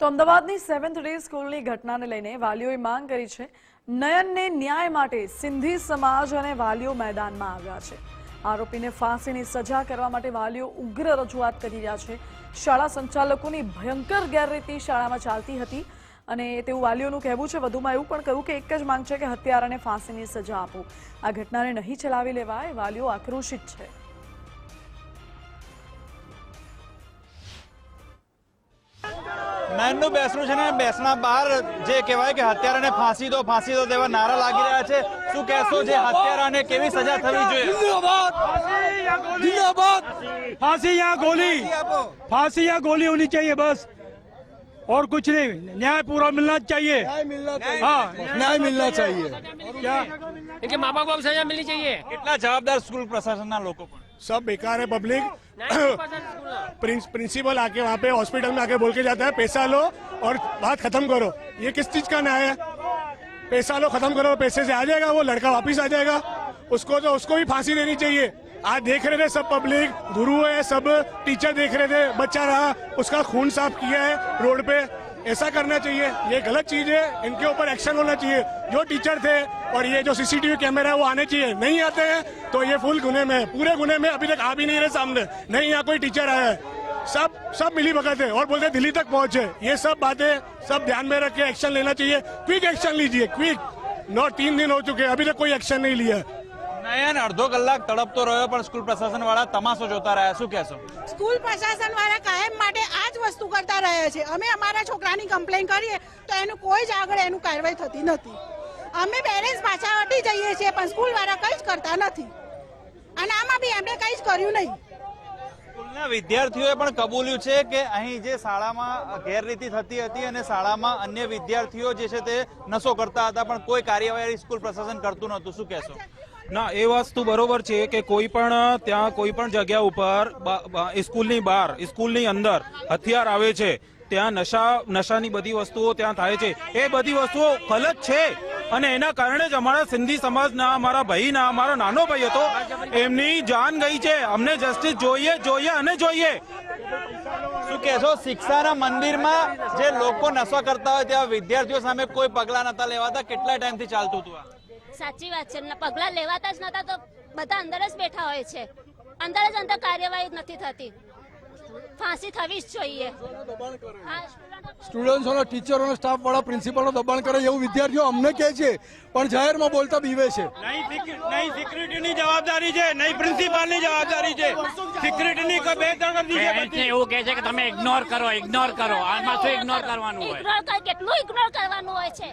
તો અમદાવાદની 7th day સ્કૂલની ઘટનાને લઈને વાલીઓએ માંગ કરી છે. નયનને ન્યાય માટે સિંધી સમાજ અને વાલીઓ મેદાનમાં આવ્યા છે. આરોપીને ફાંસીની સજા કરવા માટે વાલીઓ ઉગ્ર રજૂઆત કરી રહ્યા છે. શાળા સંચાલકોની ભયંકર ગેરરીતિ શાળામાં ચાલતી હતી અને તેવું વાલીઓનું કહેવું છે. વધુમાં એવું પણ કહ્યું કે એક જ માંગ છે કે હત્યારાને ફાંસીની સજા આપો. આ ઘટનાને નહીં ચલાવી લેવાય. વાલીઓ આક્રોશિત છે. નયનનું બેસણું છે ને બેસણા બહાર જે કહેવાય કે હત્યારાને ફાંસી દો તેવા નારા લાગી રહ્યા છે. શું કહેશો જે હત્યારાને કેવી સજા થવી જોઈએ? जिंदाबाद फांसी यहाँ गोली होनी चाहिए बस और कुछ नहीं. न्याय पूरा मिलना चाहिए. न्याय मिलना चाहिए. क्या इनके माँ बाप को सजा मिलनी चाहिए. કેટલા જવાબદાર સ્કૂલ પ્રશાસનના લોકો પણ सब बेकार है. पब्लिक प्रिंसिपल आके वहाँ पे हॉस्पिटल में आके बोल के जाता है पैसा लो और बात खत्म करो. ये किस चीज का न्याय है? पैसा लो खत्म करो, पैसे से आ जाएगा वो लड़का वापिस आ जाएगा. उसको भी फांसी देनी चाहिए. आज देख रहे थे सब पब्लिक, गुरु है, सब टीचर देख रहे थे, बच्चा रहा उसका खून साफ किया है रोड पे. ऐसा करना चाहिए, ये गलत चीज है. इनके ऊपर एक्शन होना चाहिए. जो टीचर थे और ये जो सीसीटीवी कैमरा है वो आने चाहिए. नहीं आते हैं तो ये फुल गुने में, पूरे गुने में. अभी तक आ भी नहीं रहे सामने. नहीं यहाँ कोई टीचर आया है. सब मिली भगत है और बोलते दिल्ली तक पहुंचे. ये सब बातें सब ध्यान में रख के एक्शन लेना चाहिए. क्विक एक्शन लीजिए, क्विक. 3 दिन हो चुके अभी तक कोई एक्शन नहीं लिया. નયન અડધો કલાક તડપતો રહ્યો પણ સ્કૂલ પ્રશાસન વાળા તમાશો જોતા રહ્યા. શું કહેશો? સ્કૂલ પ્રશાસન વાળા કાયમ માટે આ જ વસ્તુ કરતા રહે છે. અમે અમારા છોકરાની કમ્પ્લેન કરીએ તો એનું કોઈ જ આગળ એનું કાર્યવાહી થતી નથી. અમે પેરેન્ટ્સ પાછા હટી જઈએ છીએ પણ સ્કૂલ વાળા કંઈ જ કરતા નથી અને આમાં બી એમને કંઈ જ કર્યું નહીં. સ્કૂલના વિદ્યાર્થીઓએ પણ કબૂલ્યું છે કે અહીં જે શાળામાં ગેરરીતિ થતી હતી અને શાળામાં અન્ય વિદ્યાર્થીઓ જે છે તે નશો કરતા હતા પણ કોઈ કાર્યવાહી સ્કૂલ પ્રશાસન કરતું નહોતું. શું કહેશો? ના, એ વસ્તુ બરોબર છે કે કોઈ પણ ત્યાં કોઈ પણ જગ્યા ઉપર સ્કૂલની બહાર સ્કૂલની અંદર હથિયાર આવે છે, ત્યાં નશાની બધી વસ્તુઓ ત્યાં થાય છે. એ બધી વસ્તુઓ ગલત છે અને એના કારણે જ અમારા સિંધી સમાજના અમારા ભાઈના અમારો નાનો ભાઈ હતો એમની જાન ગઈ છે. અમને જસ્ટિસ જોઈએ અને જોઈએ. શું કહેશો? શિક્ષાના મંદિરમાં જે લોકો નશા કરતા હોય ત્યાં વિદ્યાર્થીઓ સામે કોઈ પગલા નતા લેવાતા. કેટલા ટાઈમથી ચાલતું હતું આ? સાચી વાત છે. પગલા લેવાતા જ નતા તો બધા અંદર જ બેઠા હોય છે. અંદર કાર્યવાહી નથી થતી. ફાંસી થવી જ જોઈએ. સ્ટુડન્ટ્સોનો, ટીચરોનો, સ્ટાફ વાળા, પ્રિન્સિપલનો દબાણ કરે એવું વિદ્યાર્થીઓ અમને કહે છે પણ જાહેરમાં બોલતા બીવે છે. નહીં સિક્યુરિટીની જવાબદારી છે, નહીં પ્રિન્સિપાલની જવાબદારી છે. સિક્યુરિટીની બેદરકારી છે. એવું કહે છે કે તમે ઇગ્નોર કરો. આમાં શું ઇગ્નોર કરવાનું હોય? કેટલું ઇગ્નોર કરવાનું હોય છે?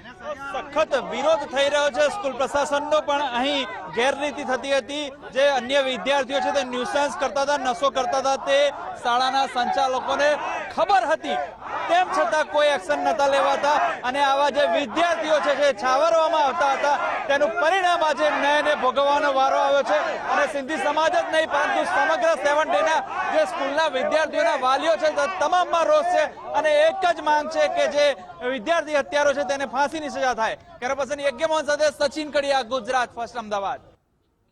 સખત વિરોધ થઈ રહ્યો છે સ્કૂલ પ્રશાસનનો પણ અહીં ગેરરીતિ થતી હતી. જે અન્ય વિદ્યાર્થીઓ છે તે ન્યુસન્સ કરતા હતા, નશો કરતા હતા, તે શાળાના સંચાલકોને ખબર હતી. તેમ છતાં કોઈ એક્શન નતા લેવાતા અને આવા જે વિદ્યાર્થીઓ છે જે છાવરવામાં આવતા હતા તેનું પરિણામ આજે નયને ભોગવવાનો વારો આવ્યો છે. અને સિંધી સમાજ જ નહીં પરંતુ સમગ્ર 7th ડેના જે સ્કૂલના વિદ્યાર્થીઓના વાલીઓ છે તમામમાં રોષ છે અને એક જ માંગ છે કે જે વિદ્યાર્થી હત્યારો છે તેને ફાંસીની સજા થાય. કેમેરા પર્સન યજ્ઞમોહન સાથે સચિન કડિયા, ગુજરાત ફર્સ્ટ, અમદાવાદ.